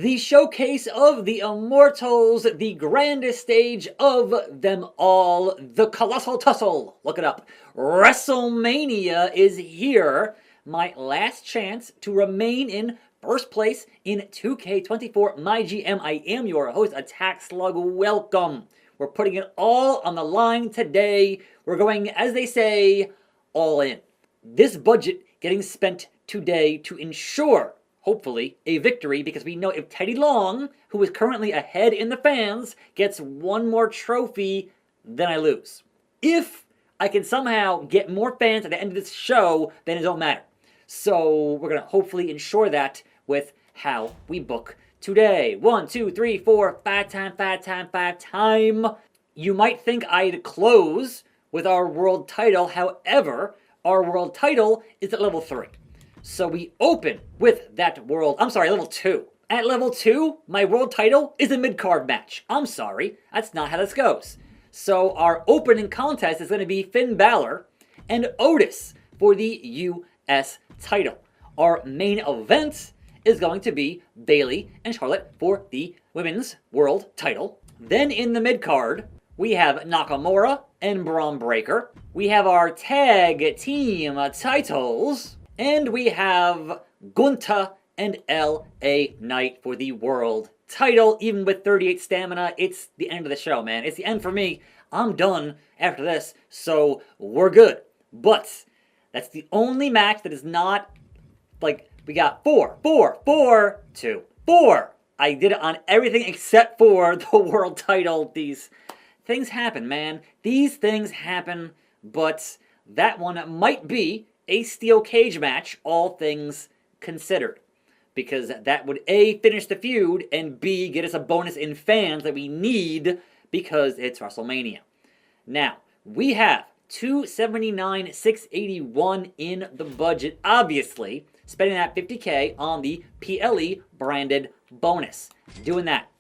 The showcase of the Immortals, the grandest stage of them all, the Colossal Tussle. Look it up. WrestleMania is here. My last chance to remain in first place in 2K24 MyGM. I am your host, attackslug. Welcome. We're putting it all on the line today. We're going, as they say, all in. This budget getting spent today to ensure, hopefully, a victory, because we know if Teddy Long, who is currently ahead in the fans, gets one more trophy, then I lose. If I can somehow get more fans at the end of this show, then it don't matter. So we're going to hopefully ensure that with how we book today. 1, 2, 3, 4, 5 time. You might think I'd close with our world title. However, our world title is at level 3. So we open with that level 2. At level 2, my world title is a mid-card match. I'm sorry, that's not how this goes. So our opening contest is going to be Finn Balor and Otis for the US title. Our main event is going to be Bayley and Charlotte for the women's world title. Then in the mid-card, we have Nakamura and Braun Breaker. We have our tag team titles. And we have Gunther and LA Knight for the world title. Even with 38 stamina, it's the end of the show, man. It's the end for me. I'm done after this, so we're good. But that's the only match that is not, like, we got 4, 2, 4. I did it on everything except for the world title. These things happen, man. These things happen, but that one might be a steel cage match, all things considered. Because that would A, finish the feud, and B, get us a bonus in fans that we need because it's WrestleMania. Now, we have $279,681 in the budget, obviously, spending that $50K on the PLE branded bonus. Doing that.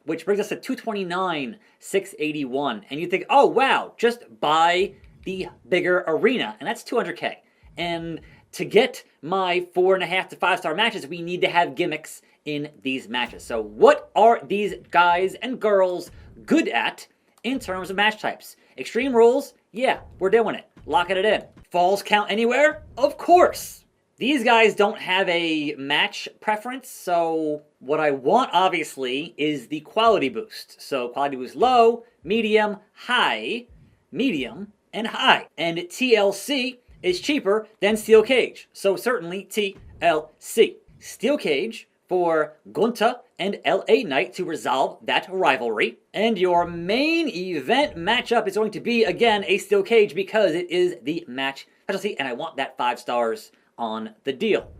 Which brings us to $229,681. And you think, oh wow, just buy the bigger arena, and that's $200K. And to get my 4.5 to 5-star matches, we need to have gimmicks in these matches. So what are these guys and girls good at in terms of match types? Extreme rules? Yeah, we're doing it. Locking it in. Falls count anywhere? Of course. These guys don't have a match preference, so what I want, obviously, is the quality boost. So quality boost low, medium, high, medium, and high. And TLC is cheaper than Steel Cage. So certainly TLC. Steel Cage for Gunther and LA Knight to resolve that rivalry. And your main event matchup is going to be, again, a Steel Cage because it is the match specialty, and I want that 5 stars on the deal.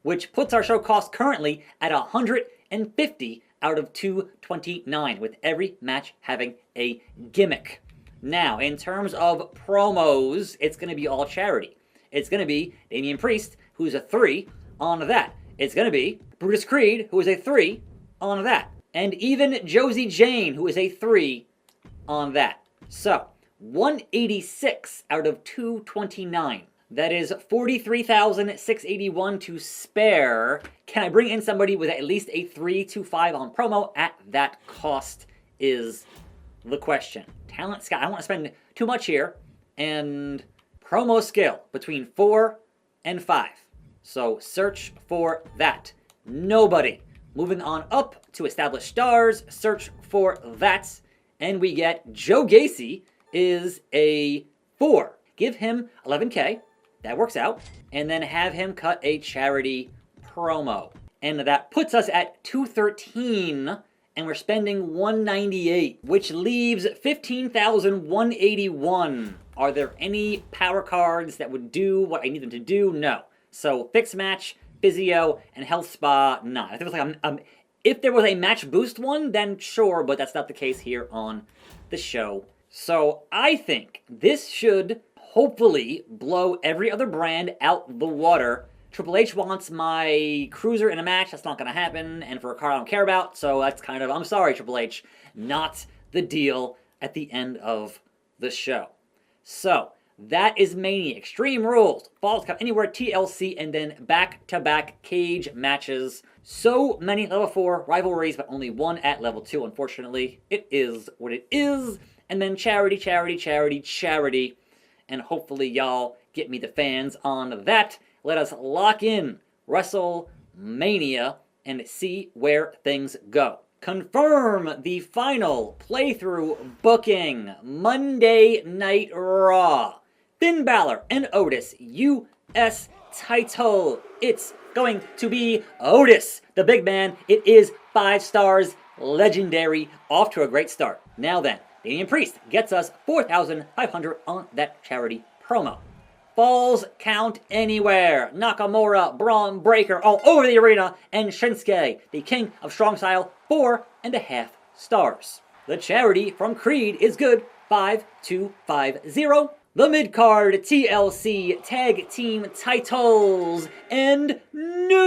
Which puts our show cost currently at 150 out of 229, with every match having a gimmick. Now, in terms of promos, it's going to be all charity. It's going to be Damian Priest, who's a 3 on that. It's going to be Brutus Creed, who is a 3 on that. And even Josie Jane, who is a 3 on that. So, 186 out of 229. That is 43,681 to spare. Can I bring in somebody with at least a 325 on promo at that cost is the question. Talent scout. I don't want to spend too much here. And promo skill between 4 and 5. So search for that. Nobody. Moving on up to established stars. Search for that. And we get Joe Gacy is a 4. Give him 11K. That works out. And then have him cut a charity promo. And that puts us at 213. And we're spending 198, which leaves 15,181. Are there any power cards that would do what I need them to do? No. So fixed match, physio, and health spa, not. If there was a match boost one, then sure, but that's not the case here on the show. So I think this should hopefully blow every other brand out the water. Triple H wants my cruiser in a match. That's not going to happen. And for a card I don't care about. So that's kind of, I'm sorry, Triple H, not the deal at the end of the show. So That is Mania. Extreme Rules, Falls Count Anywhere, TLC, and then back-to-back cage matches. So many level 4 rivalries, but only one at level 2, unfortunately. It is what it is. And then charity, charity, charity, charity. And hopefully y'all get me the fans on that. Let us lock in WrestleMania and see where things go. Confirm the final playthrough booking. Monday Night Raw. Finn Balor and Otis, U.S. title. It's going to be Otis, the big man. It is 5 stars, legendary, off to a great start. Now then, Damian Priest gets us 4,500 on that charity promo. Falls Count Anywhere. Nakamura, Braun Breaker all over the arena, and Shinsuke, the king of strong style, 4.5 stars. The charity from Creed is good, 5,250. The mid-card TLC Tag Team titles and new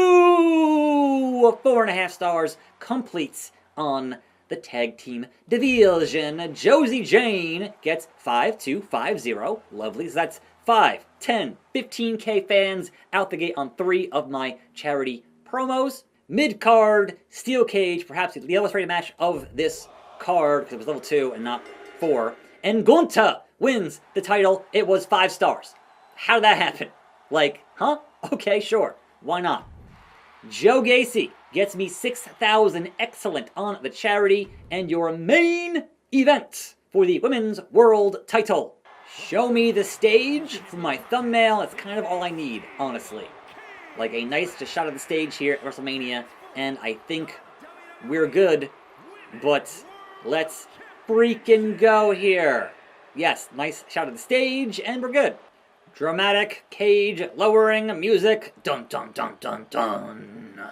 4.5 stars completes on the Tag Team division. Josie Jane gets 5,250. Lovely. So that's 5, 10, 15K fans out the gate on 3 of my charity promos. Mid-card Steel Cage, perhaps the lowest rated match of this card because it was level 2 and not 4. And Gunta wins the title. It was 5 stars. How did that happen? Like, huh? Okay, sure. Why not? Joe Gacy gets me 6,000 excellent on the charity, and your main event for the Women's World title. Show me the stage for my thumbnail. That's kind of all I need, honestly. Like a nice just shot of the stage here at WrestleMania, and I think we're good, but let's freaking go here. Yes, nice shot of the stage, and we're good. Dramatic cage lowering music. Dun dun dun dun dun.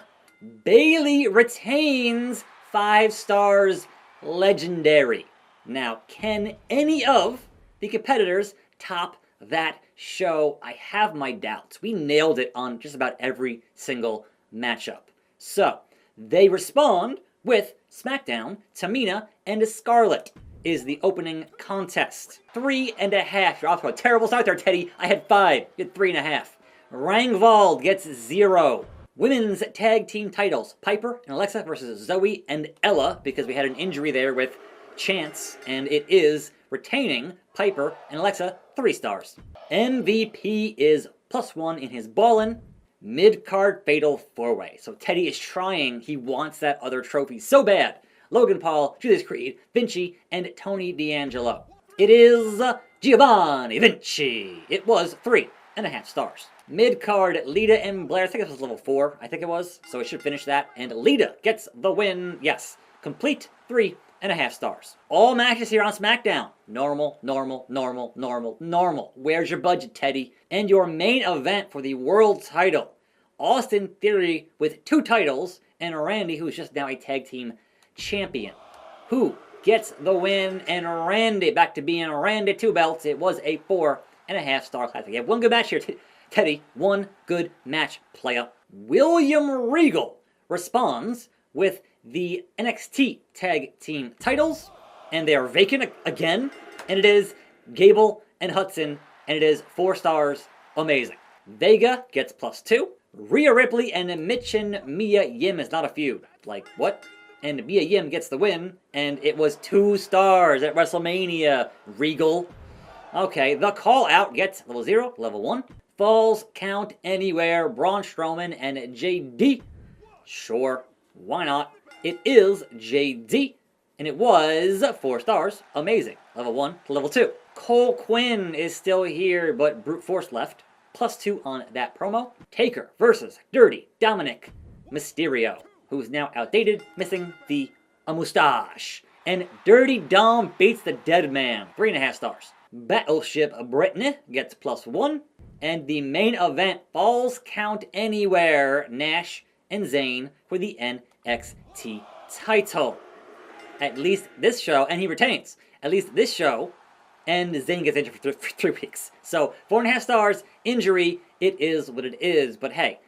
Bayley retains 5 stars, legendary. Now, can any of the competitors top that show? I have my doubts. We nailed it on just about every single matchup. So, they respond with SmackDown, Tamina, and Scarlett is the opening contest. 3.5. You're off to a terrible start there, Teddy. I had 5. You had 3.5. Rangvald gets 0. Women's Tag Team titles. Piper and Alexa versus Zoe and Ella, because we had an injury there with Chance, and it is retaining Piper and Alexa 3 stars. MVP is +1 in his ballin'. Mid-card fatal 4-way. So Teddy is trying. He wants that other trophy so bad. Logan Paul, Julius Creed, Vinci, and Tony D'Angelo. It is Giovanni Vinci. It was 3.5 stars. Mid-card, Lita and Blair. I think it was level 4. I think it was. So it should finish that. And Lita gets the win. Yes. Complete 3.5 stars. All matches here on SmackDown. Normal, normal, normal, normal, normal. Where's your budget, Teddy? And your main event for the world title. Austin Theory with 2 titles. And Randy, who's just now a tag team champion. Who gets the win? And Randy, back to being Randy 2 belts. It was a 4.5 star classic. You have one good match here, Teddy. One good match, playa. William Regal responds with the NXT Tag Team titles, and they are vacant again, and it is Gable and Hudson, and it is 4 stars. Amazing. Vega gets +2. Rhea Ripley and Mia Yim is not a feud. Like, what? And Mia Yim gets the win, and it was 2 stars at WrestleMania. Regal. Okay, the Call Out gets level 0, level 1. Falls Count Anywhere, Braun Strowman and JD. Sure, why not? It is JD, and it was 4 stars. Amazing. Level 1 to level 2. Cole Quinn is still here, but Brute Force left. +2 on that promo. Taker versus Dirty Dominic Mysterio, who is now outdated, missing the mustache. And Dirty Dom beats the Dead Man. 3.5 stars. Battleship Brittany gets +1. And the main event, Falls Count Anywhere, Nash and Zayn for the NXT title. At least this show, and he retains. At least this show, and Zayn gets injured for 3 weeks. So 4.5 stars, injury, it is what it is. But hey,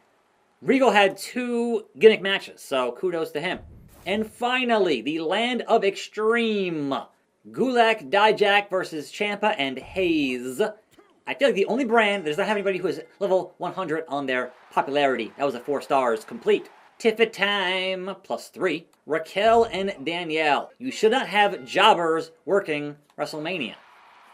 Regal had 2 gimmick matches, so kudos to him. And finally, the Land of Extreme. Gulak, Dijak versus Ciampa and Hayes. I feel like the only brand that does not have anybody who is level 100 on their popularity. That was a 4 stars complete. Tiffet time, +3. Raquel and Danielle. You should not have jobbers working WrestleMania.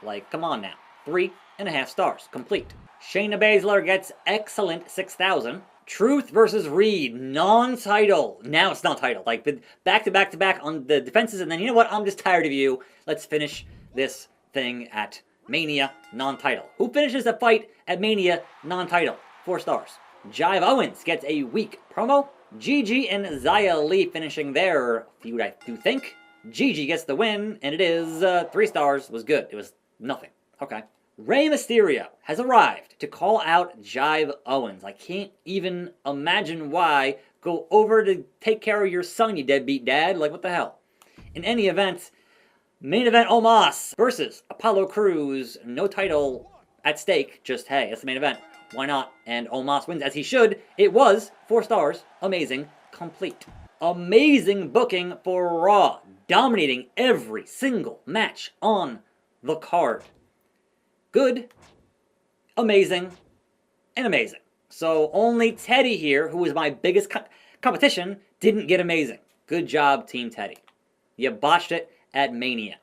Like, come on now. 3.5 stars complete. Shayna Baszler gets excellent 6,000. Truth versus Reed, non-title. Now it's non-title. Like, back to back to back on the defenses, and then, you know what? I'm just tired of you. Let's finish this thing at Mania, non-title. Who finishes the fight at Mania, non-title? 4 stars. Jive Owens gets a weak promo. Gigi and Xia Li finishing their feud, I do think. Gigi gets the win, and it is 3 stars. Was good. It was nothing. Okay. Rey Mysterio has arrived to call out Jive Owens. I can't even imagine why. Go over to take care of your son, you deadbeat dad. Like, what the hell? In any event, main event Omos versus Apollo Crews. No title at stake. Just, hey, that's the main event. Why not? And Omos wins as he should. It was 4 stars. Amazing. Complete. Amazing booking for Raw. Dominating every single match on the card. Good, amazing, and amazing. So only Teddy here, who was my biggest competition, didn't get amazing. Good job, Team Teddy. You botched it at Mania.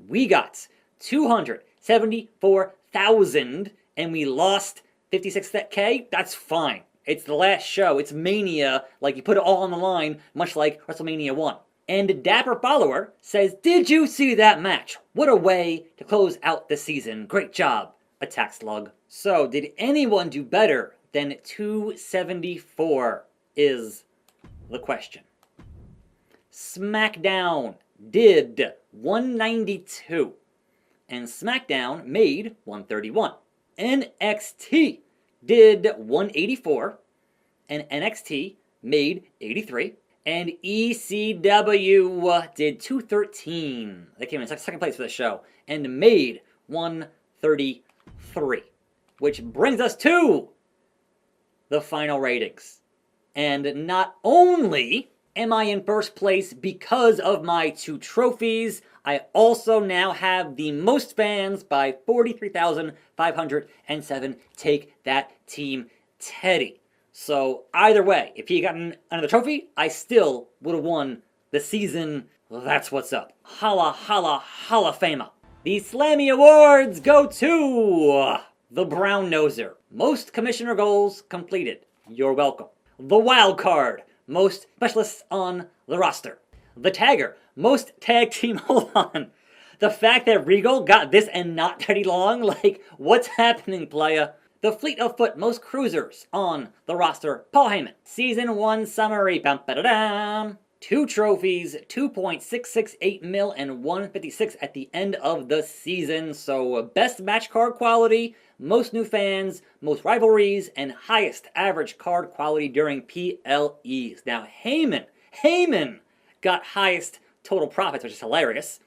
We got 274,000, and we lost 56K. That's fine. It's the last show. It's Mania. Like, you put it all on the line, much like WrestleMania 1. And Dapper Follower says, did you see that match? What a way to close out the season. Great job, Attack Slug. So, did anyone do better than 274 is the question. SmackDown did 192. And SmackDown made 131. NXT did 184. And NXT made 83. And ECW did 213. They came in second place for the show and made 133. Which brings us to the final ratings. And not only am I in first place because of my 2 trophies, I also now have the most fans by 43,507. Take that, Team Teddy. So, either way, if he had gotten another trophy, I still would have won the season. That's what's up. Holla, holla, holla fama. The Slammy Awards go to the Brown Noser. Most commissioner goals completed. You're welcome. The Wild Card. Most specialists on the roster. The Tagger. Most tag team. Hold on. The fact that Regal got this and not Teddy Long? Like, what's happening, playa? The Fleet of Foot, most cruisers on the roster, Paul Heyman. Season 1 summary, 2 trophies, 2.668 mil, and 156 at the end of the season. So, best match card quality, most new fans, most rivalries, and highest average card quality during PLEs. Now, Heyman got highest total profits, which is hilarious.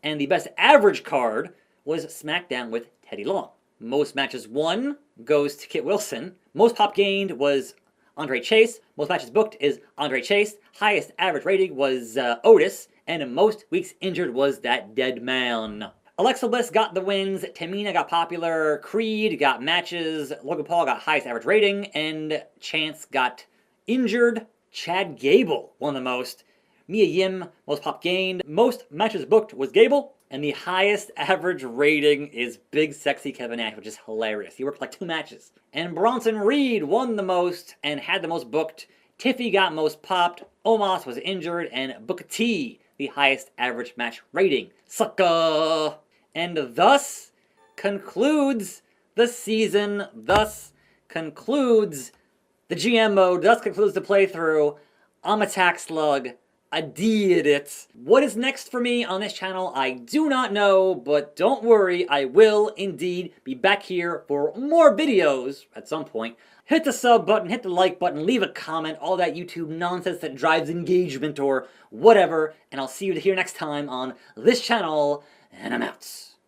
And the best average card was SmackDown with Teddy Long. Most matches won goes to Kit Wilson. Most pop gained was Andre Chase. Most matches booked is Andre Chase. Highest average rating was Otis. And most weeks injured was that dead man. Alexa Bliss got the wins. Tamina got popular. Creed got matches. Logan Paul got highest average rating. And Chance got injured. Chad Gable won the most. Mia Yim, most pop gained. Most matches booked was Gable. And the highest average rating is Big Sexy Kevin Nash, which is hilarious. He worked like 2 matches. And Bronson Reed won the most and had the most booked. Tiffy got most popped. Omos was injured. And Booker T, the highest average match rating. Sucker! And thus concludes the season. Thus concludes the GM mode. Thus concludes the playthrough. I'm Attack Slug. I did it. What is next for me on this channel, I do not know, but don't worry, I will indeed be back here for more videos at some point. Hit the sub button, hit the like button, leave a comment, all that YouTube nonsense that drives engagement or whatever, and I'll see you here next time on this channel, and I'm out.